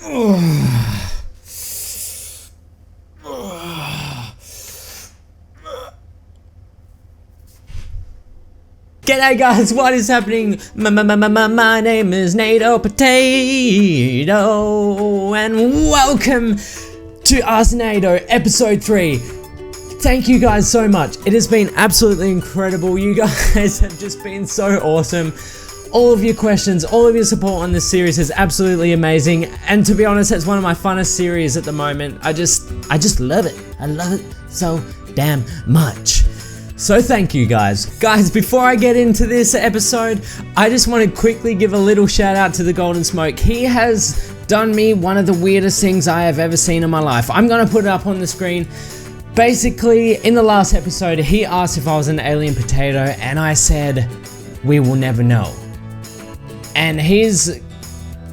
G'day guys, what is happening? My name is NatoPotato, and welcome to Ask Nato, episode 3. Thank you guys so much. It has been absolutely incredible. You guys have just been so awesome. All of your questions, all of your support on this series is absolutely amazing. And to be honest, it's one of my funnest series at the moment. I just love it. I love it so damn much. So thank you guys. Guys, before I get into this episode, I just want to quickly give a little shout out to the Golden Smoke. He has done me one of the weirdest things I have ever seen in my life. I'm going to put it up on the screen. Basically, in the last episode, he asked if I was an alien potato, and I said, we will never know. And he's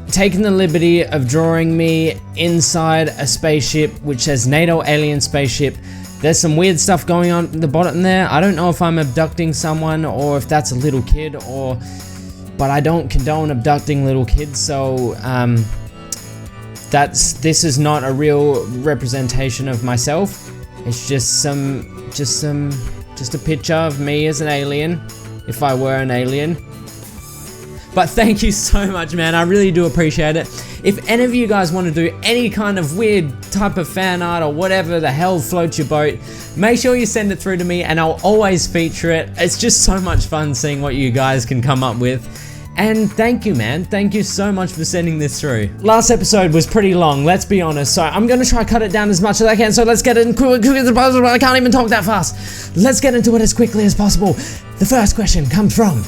taken the liberty of drawing me inside a spaceship which says NATO Alien Spaceship. There's some weird stuff going on at the bottom there. I don't know if I'm abducting someone or if that's a little kid, but I don't condone abducting little kids, so this is not a real representation of myself. It's just a picture of me as an alien, if I were an alien. But thank you so much, man. I really do appreciate it. If any of you guys want to do any kind of weird type of fan art or whatever the hell floats your boat, make sure you send it through to me and I'll always feature it. It's just so much fun seeing what you guys can come up with. And thank you, man. Thank you so much for sending this through. Last episode was pretty long, let's be honest, so I'm going to try to cut it down as much as I can, so let's get it in quickly as possible. I can't even talk that fast. Let's get into it as quickly as possible. The first question comes from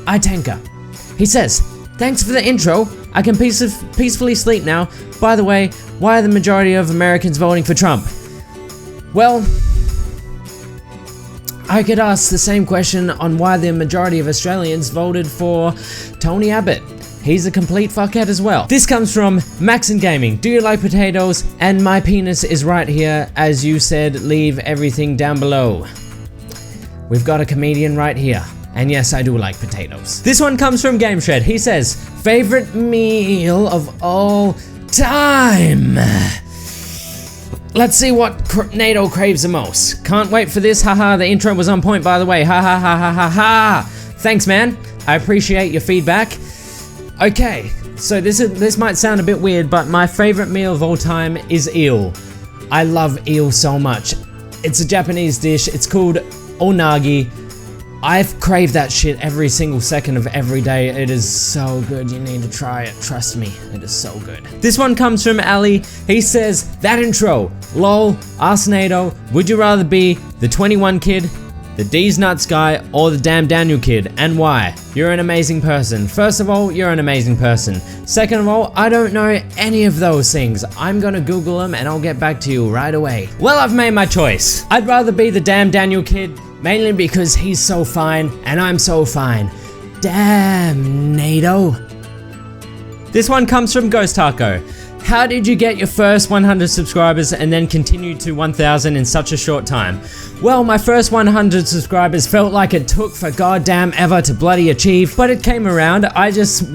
iTanker. He says, thanks for the intro. I can peacefully sleep now. By the way, why are the majority of Americans voting for Trump? Well, I could ask the same question on why the majority of Australians voted for Tony Abbott. He's a complete fuckhead as well. This comes from Max and Gaming. Do you like potatoes? And my penis is right here. As you said, leave everything down below. We've got a comedian right here. And yes, I do like potatoes. This one comes from Game Shred. He says, favorite meal of all time. Let's see what NATO craves the most. Can't wait for this. Haha, the intro was on point, by the way. Ha ha ha ha ha ha. Thanks, man. I appreciate your feedback. Okay, so this might sound a bit weird, but my favorite meal of all time is eel. I love eel so much. It's a Japanese dish. It's called onagi. I've craved that shit every single second of every day. It is so good. You need to try it. Trust me, it is so good. This one comes from Ali. He says, that intro. Lol, Ask NATO, would you rather be the 21 kid, the D's Nuts guy, or the Damn Daniel kid, and why? You're an amazing person. First of all, you're an amazing person. Second of all, I don't know any of those things. I'm gonna Google them and I'll get back to you right away. Well, I've made my choice. I'd rather be the Damn Daniel kid, mainly because he's so fine and I'm so fine. Damn, NATO. This one comes from Ghost Taco. How did you get your first 100 subscribers and then continue to 1,000 in such a short time? Well, my first 100 subscribers felt like it took for goddamn ever to bloody achieve, but it came around. I just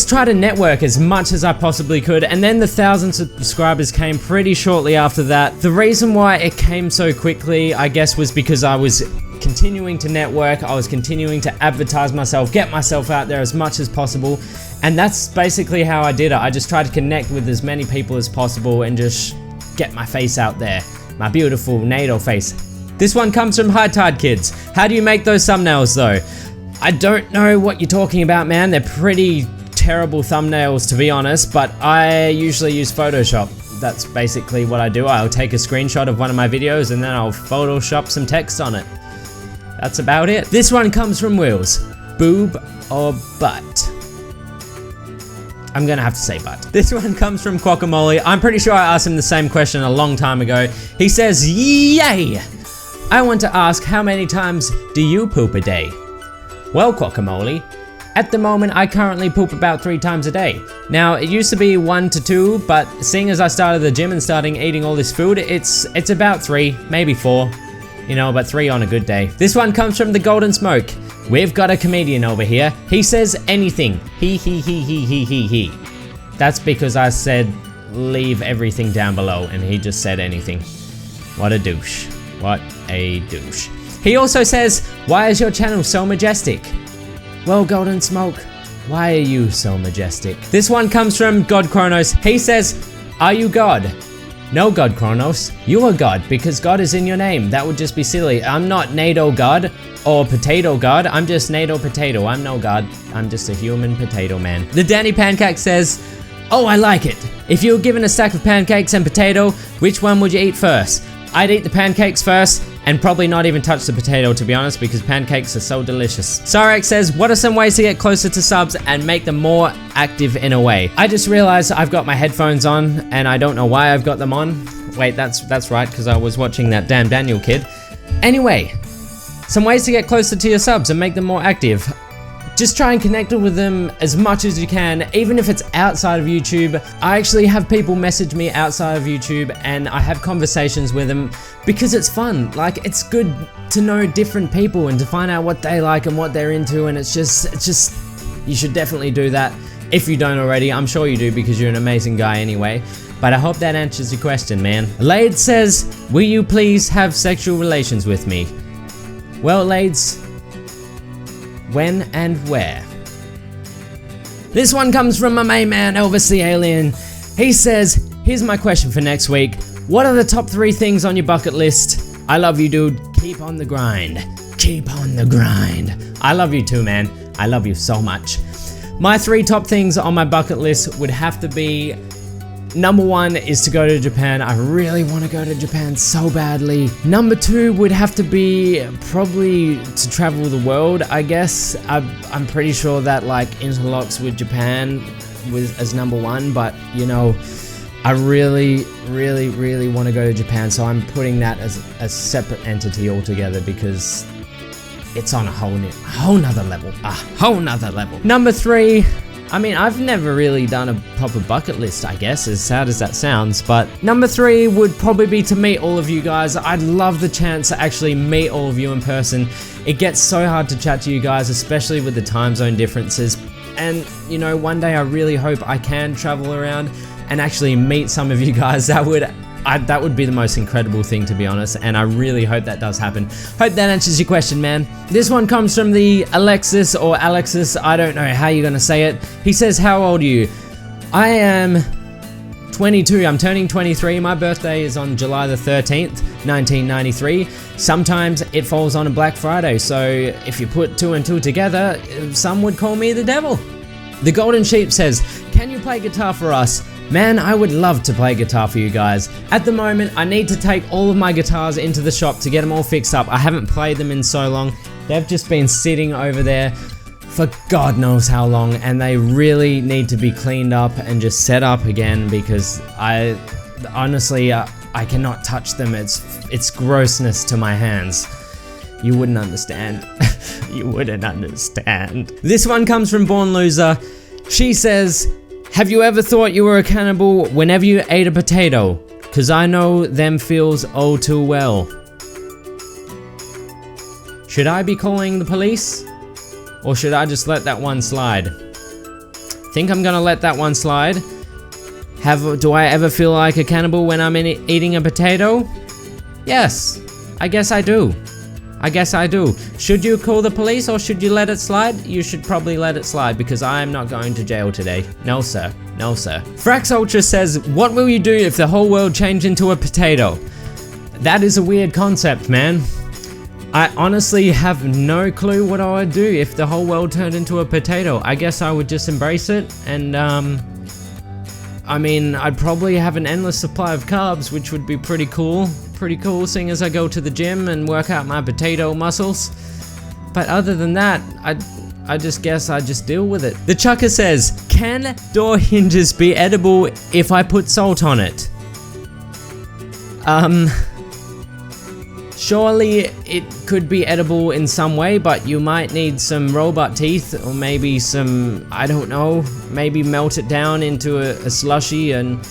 tried to network as much as I possibly could, and then the 1,000 subscribers came pretty shortly after that. The reason why it came so quickly, I guess, was because I was continuing to network, I was continuing to advertise myself, get myself out there as much as possible, and that's basically how I did it. I just tried to connect with as many people as possible and just get my face out there. My beautiful NATO face. This one comes from High Tide Kids. How do you make those thumbnails though? I don't know what you're talking about, man. They're pretty terrible thumbnails, to be honest, but I usually use Photoshop. That's basically what I do. I'll take a screenshot of one of my videos and then I'll Photoshop some text on it. That's about it. This one comes from Wheels. Boob or butt? I'm gonna have to say butt. This one comes from Guacamole. I'm pretty sure I asked him the same question a long time ago. He says, yay! I want to ask, how many times do you poop a day? Well, Guacamole, at the moment I currently poop about 3 times a day. Now, it used to be 1 to 2, but seeing as I started the gym and starting eating all this food, it's about 3, maybe 4. You know, but 3 on a good day. This one comes from the Golden Smoke. We've got a comedian over here. He says anything. He. That's because I said leave everything down below and he just said anything. What a douche. What a douche. He also says, why is your channel so majestic? Well, Golden Smoke, why are you so majestic? This one comes from God Kronos. He says, are you God? No, God Kronos, you are God because God is in your name. That would just be silly. I'm not NATO God or Potato God. I'm just NatoPotato. I'm no God. I'm just a human potato man. The Danny Pancake says, oh, I like it. If you were given a stack of pancakes and potato, which one would you eat first? I'd eat the pancakes first and probably not even touch the potato, to be honest, because pancakes are so delicious. Cyrix says, what are some ways to get closer to subs and make them more active in a way? I just realized I've got my headphones on and I don't know why I've got them on. Wait, that's right, because I was watching that damn Daniel kid. Anyway, some ways to get closer to your subs and make them more active. Just try and connect with them as much as you can, even if it's outside of YouTube. I actually have people message me outside of YouTube and I have conversations with them because it's fun. Like, it's good to know different people and to find out what they like and what they're into, and it's just, you should definitely do that if you don't already. I'm sure you do because you're an amazing guy anyway. But I hope that answers your question, man. Lade says, will you please have sexual relations with me? Well, Lades, when and where? This one comes from my main man, Elvis the Alien. He says, here's my question for next week. What are the top 3 things on your bucket list? I love you, dude. Keep on the grind. Keep on the grind. I love you too, man. I love you so much. My 3 top things on my bucket list would have to be, number 1 is to go to Japan. I really want to go to Japan so badly. Number 2 would have to be probably to travel the world, I guess. I'm pretty sure that like interlocks with Japan as number 1, but you know, I really want to go to Japan, so I'm putting that as a separate entity altogether because it's on a whole nother level. Number 3, I mean, I've never really done a proper bucket list, I guess, as sad as that sounds, but number 3 would probably be to meet all of you guys. I'd love the chance to actually meet all of you in person. It gets so hard to chat to you guys, especially with the time zone differences. And, you know, one day I really hope I can travel around and actually meet some of you guys. That would be the most incredible thing, to be honest, and I really hope that does happen. Hope that answers your question, man. This one comes from the Alexis, I don't know how you're gonna say it. He says, how old are you? I am 22, I'm turning 23. My birthday is on July the 13th, 1993. Sometimes it falls on a Black Friday, so if you put 2 and 2 together, some would call me the devil. The Golden Sheep says, can you play guitar for us? Man, I would love to play guitar for you guys. At the moment, I need to take all of my guitars into the shop to get them all fixed up. I haven't played them in so long. They've just been sitting over there for God knows how long, and they really need to be cleaned up and just set up again because I honestly, I cannot touch them. It's grossness to my hands. You wouldn't understand. You wouldn't understand. This one comes from Born Loser. She says, have you ever thought you were a cannibal whenever you ate a potato? Cause I know them feels all too well. Should I be calling the police? Or should I just let that one slide? Think I'm gonna let that one slide. Do I ever feel like a cannibal when I'm eating a potato? Yes, I guess I do. Should you call the police or should you let it slide? You should probably let it slide because I am not going to jail today. No sir, no sir. Frax Ultra says, what will you do if the whole world changed into a potato? That is a weird concept, man. I honestly have no clue what I would do if the whole world turned into a potato. I guess I would just embrace it and I mean, I'd probably have an endless supply of carbs, which would be pretty cool, seeing as I go to the gym and work out my potato muscles. But other than that, I just guess I just deal with it. The Chucker says, can door hinges be edible if I put salt on it? Surely it could be edible in some way, but you might need some robot teeth or maybe some, I don't know, maybe melt it down into a slushy and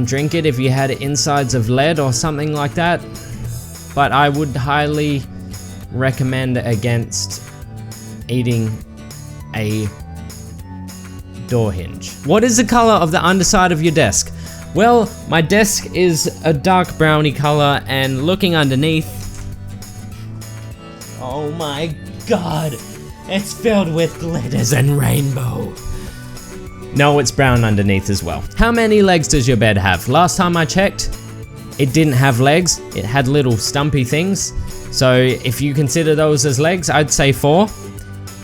drink it if you had insides of lead or something like that. But I would highly recommend against eating a door hinge. What is the color of the underside of your desk? Well, my desk is a dark browny color, and looking underneath, oh my god, it's filled with glitters and rainbow. No, it's brown underneath as well. How many legs does your bed have? Last time I checked, it didn't have legs. It had little stumpy things. So if you consider those as legs, I'd say 4.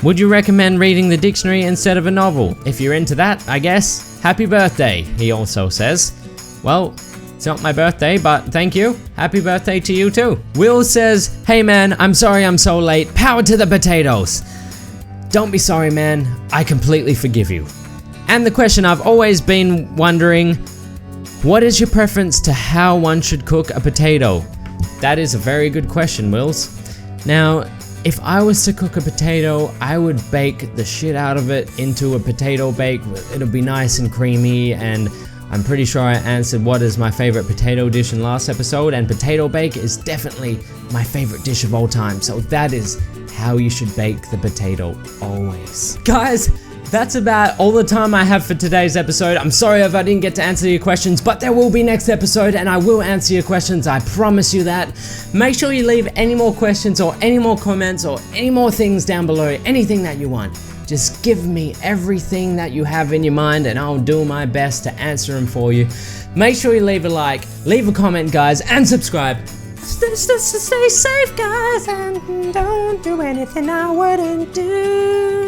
Would you recommend reading the dictionary instead of a novel? If you're into that, I guess. Happy birthday, he also says. Well, it's not my birthday, but thank you. Happy birthday to you too. Will says, hey man, I'm sorry I'm so late. Power to the potatoes. Don't be sorry, man. I completely forgive you. And the question I've always been wondering, what is your preference to how one should cook a potato? That is a very good question, Wills. Now, if I was to cook a potato, I would bake the shit out of it into a potato bake. It'll be nice and creamy, and I'm pretty sure I answered what is my favorite potato dish in last episode, and potato bake is definitely my favorite dish of all time. So that is how you should bake the potato, always. Guys, that's about all the time I have for today's episode. I'm sorry if I didn't get to answer your questions, but there will be next episode and I will answer your questions, I promise you that. Make sure you leave any more questions or any more comments or any more things down below, anything that you want. Just give me everything that you have in your mind and I'll do my best to answer them for you. Make sure you leave a like, leave a comment, guys, and subscribe. Stay safe, guys, and don't do anything I wouldn't do.